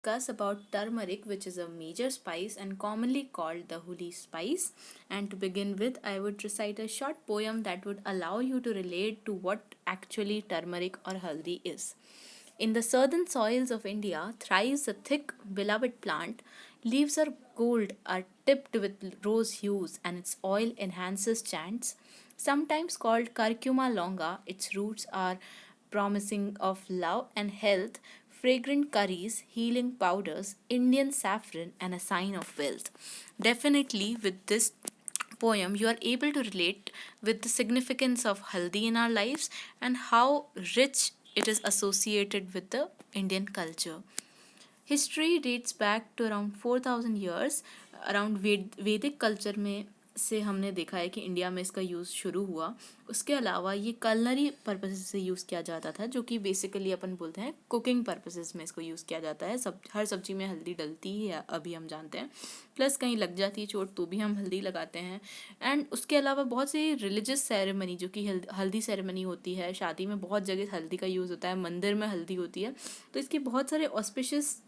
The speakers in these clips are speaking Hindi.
discuss about turmeric, which is a major spice and commonly called the holy spice. And to begin with, I would recite a short poem that would allow you to relate to what actually turmeric or haldi is. In the southern soils of India thrives a thick, beloved plant. Leaves are gold, are tipped with rose hues, and its oil enhances chants. Sometimes called curcuma longa, its roots are promising of love and health, fragrant curries, healing powders, Indian saffron, and a sign of wealth. Definitely, with this poem, you are able to relate with the significance of haldi in our lives and how rich it is associated with the Indian culture. History dates back to around 4000 years. Around वैदिक कल्चर में से हमने देखा है कि इंडिया में इसका यूज़ शुरू हुआ. उसके अलावा ये कलनरी पर्पसेस से यूज़ किया जाता था, जो कि बेसिकली अपन बोलते हैं कुकिंग पर्पसेस में इसको यूज़ किया जाता है. हर सब्जी में हल्दी डलती ही है, अभी हम जानते हैं. प्लस कहीं लग जाती है चोट तो भी हम हल्दी लगाते हैं. एंड उसके अलावा बहुत सी रिलीजियस सेरेमनी, जो कि हल्दी सेरेमनी होती है, शादी में बहुत जगह हल्दी का यूज़ होता है, मंदिर में हल्दी होती है. तो इसके बहुत सारे ऑस्पिशियस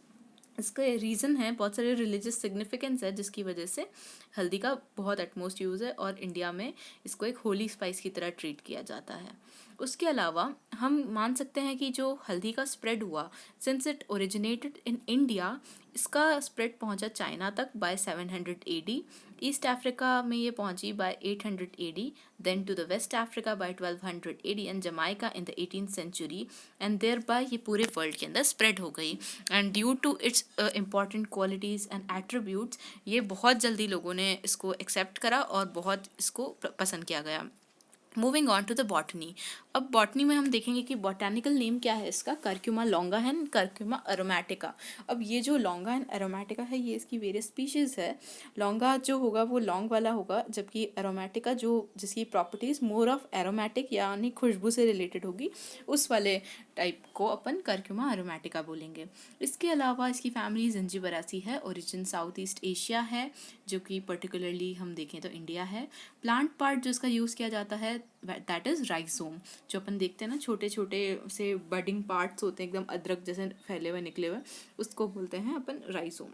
इसका रीज़न है, बहुत सारे रिलीजियस सिग्निफिकेंस है, जिसकी वजह से हल्दी का बहुत एटमोस्ट यूज़ है और इंडिया में इसको एक होली स्पाइस की तरह ट्रीट किया जाता है. उसके अलावा हम मान सकते हैं कि जो हल्दी का स्प्रेड हुआ, since it originated in India, इसका स्प्रेड पहुंचा चाइना तक बाय 700 AD. ईस्ट अफ्रीका में ये पहुंची by 800 AD, then to the West Africa by 1200 AD and Jamaica in the 18th century, and thereby ये पूरे वर्ल्ड के अंदर स्प्रेड हो गई. And due to its important qualities and attributes, ये बहुत जल्दी लोगों ने इसको एक्सेप्ट करा और बहुत इसको पसंद किया गया. Moving on to the botany. अब बॉटनी में हम देखेंगे कि बॉटैनिकल नेम क्या है इसका, Curcuma longa and Curcuma aromatica. अब ये जो लॉन्गा एंड अरोमैटिका है, ये इसकी वेरियस स्पीशीज़ है. लॉन्गा जो होगा वो लॉन्ग वाला होगा, जबकि अरोमैटिका जो जिसकी प्रॉपर्टीज़ मोर ऑफ एरोमैटिक यानी खुशबू से रिलेटेड होगी, उस वाले टाइप को अपन कर्क्यूमा अरोमैटिका बोलेंगे. इसके अलावा इसकी फैमिली जिंजीबरासी है, ओरिजिन साउथ ईस्ट एशिया है, जो कि पर्टिकुलरली हम देखें तो इंडिया है. प्लांट पार्ट जो इसका यूज़ किया जाता है दैट इज़ राइजोम. जो अपन देखते हैं ना, छोटे छोटे से बडिंग पार्ट्स होते हैं एकदम अदरक जैसे फैले हुए निकले हुए, उसको बोलते हैं अपन राइजोम.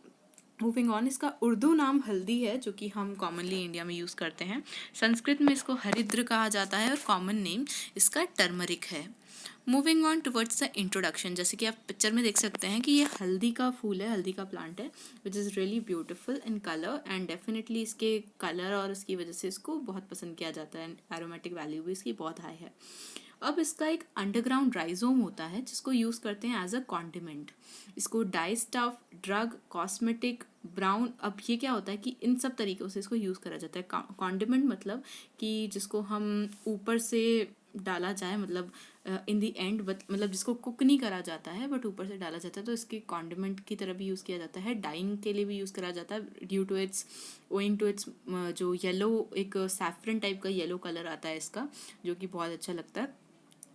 मूविंग ऑन, इसका उर्दू नाम हल्दी है, जो कि हम कॉमनली इंडिया में यूज़ करते हैं. संस्कृत में इसको हरिद्र कहा जाता है और कॉमन नेम इसका टर्मरिक है. Moving on towards the introduction, जैसे कि आप पिक्चर में देख सकते हैं कि ये हल्दी का फूल है, हल्दी का प्लांट है, which is really beautiful in colour and definitely इसके कलर और उसकी वजह से इसको बहुत पसंद किया जाता है. एरोमेटिक वैल्यू भी इसकी बहुत हाई है. अब इसका एक अंडरग्राउंड राइजोम होता है, जिसको यूज़ करते हैं एज अ कॉन्डिमेंट. इसको die stuff, drug, cosmetic, brown, अब ये क्या होता है कि इन सब तरीक़ों से इसको यूज़ करा जाता है. कॉन्डिमेंट मतलब कि जिसको हम ऊपर से डाला जाए, मतलब इन दी एंड, मतलब जिसको कुक नहीं करा जाता है बट ऊपर से डाला जाता है, तो इसके कॉन्डिमेंट की तरह भी यूज़ किया जाता है. डाइंग के लिए भी यूज़ करा जाता है, due to its owing to its जो येलो, एक सैफरन टाइप का येलो कलर आता है इसका, जो कि बहुत अच्छा लगता है.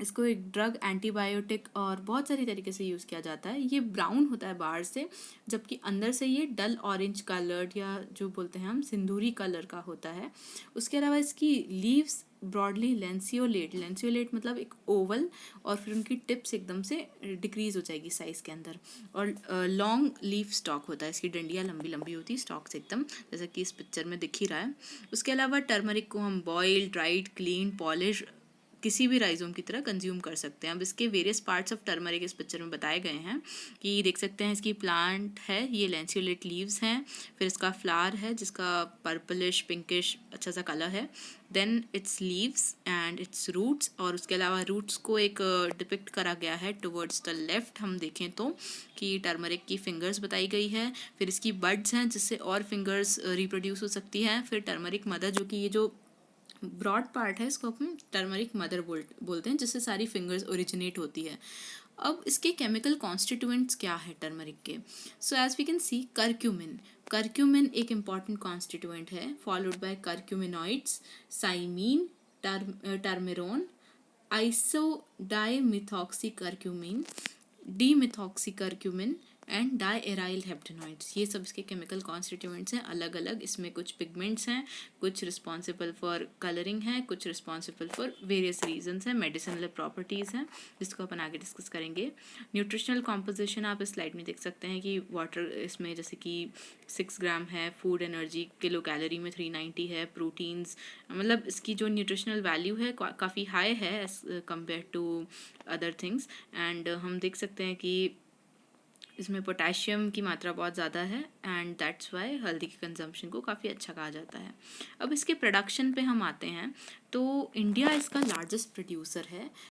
इसको एक ड्रग, एंटीबायोटिक और बहुत सारी तरीके से यूज़ किया जाता है. ये ब्राउन होता है बाहर से, जबकि अंदर से ये डल ऑरेंज कलर्ड या जो बोलते हैं हम सिंदूरी कलर का होता है. उसके अलावा इसकी लीव्स ब्रॉडली लेंसियोलेट मतलब एक ओवल, और फिर उनकी टिप्स एकदम से डिक्रीज हो जाएगी साइज़ के अंदर. और लॉन्ग लीफ स्टॉक होता है, इसकी डंडियाँ लंबी लंबी होती है, स्टॉक्स एकदम, जैसा कि इस पिक्चर में दिख ही रहा है. उसके अलावा टर्मरिक को हम बॉयल, ड्राइड, क्लीन, पॉलिश किसी भी राइजोम की तरह कंज्यूम कर सकते हैं. अब इसके वेरियस पार्ट्स ऑफ टर्मरिक इस पिक्चर में बताए गए हैं, कि देख सकते हैं इसकी प्लांट है, ये लेंसियोलेट लीव्स हैं, फिर इसका फ्लावर है जिसका पर्पलिश पिंकिश अच्छा सा कलर है, then its leaves and its roots, और उसके अलावा रूट्स को एक डिपिक्ट करा गया है टुवर्ड्स द लेफ्ट. हम देखें तो कि टर्मरिक की फिंगर्स बताई गई है, फिर इसकी बड्स हैं जिससे और फिंगर्स रिप्रोड्यूस हो सकती हैं, फिर टर्मरिक मदर, जो कि ये जो ब्रॉड पार्ट है इसको अपन टर्मरिक मदर बोलते हैं, जिससे सारी फिंगर्स ओरिजिनेट होती है. अब इसके केमिकल कॉन्स्टिट्यूएंट्स क्या है टर्मरिक के. So as we can see, curcumin एक इम्पॉर्टेंट कॉन्स्टिट्यूएंट है, followed by curcuminoids, cymene, turmerone, iso dimethoxy curcumin, demethoxy curcumin, and diarylheptanoids, ये सब इसके केमिकल कॉन्स्टिट्यूएंट्स हैं अलग अलग। इसमें कुछ पिगमेंट्स हैं, कुछ रिस्पॉन्सिबल फॉर कलरिंग है, कुछ रिस्पॉन्सिबल फॉर वेरियस रीजंस हैं, मेडिसिनल प्रॉपर्टीज़ हैं, जिसको अपन आगे डिस्कस करेंगे। न्यूट्रिशनल कॉम्पोजिशन आप इस स्लाइड में देख सकते हैं कि वाटर इसमें जैसे कि 6 ग्राम है, फूड एनर्जी किलो कैलोरी में 390 है, प्रोटीन्स, मतलब इसकी जो न्यूट्रिशनल वैल्यू है काफ़ी हाई है as compared to other things. And हम देख सकते हैं कि इसमें पोटेशियम की मात्रा बहुत ज़्यादा है एंड दैट्स वाई हल्दी के कंजम्पशन को काफ़ी अच्छा कहा जाता है। अब इसके प्रोडक्शन पे हम आते हैं तो इंडिया इसका लार्जेस्ट प्रोड्यूसर है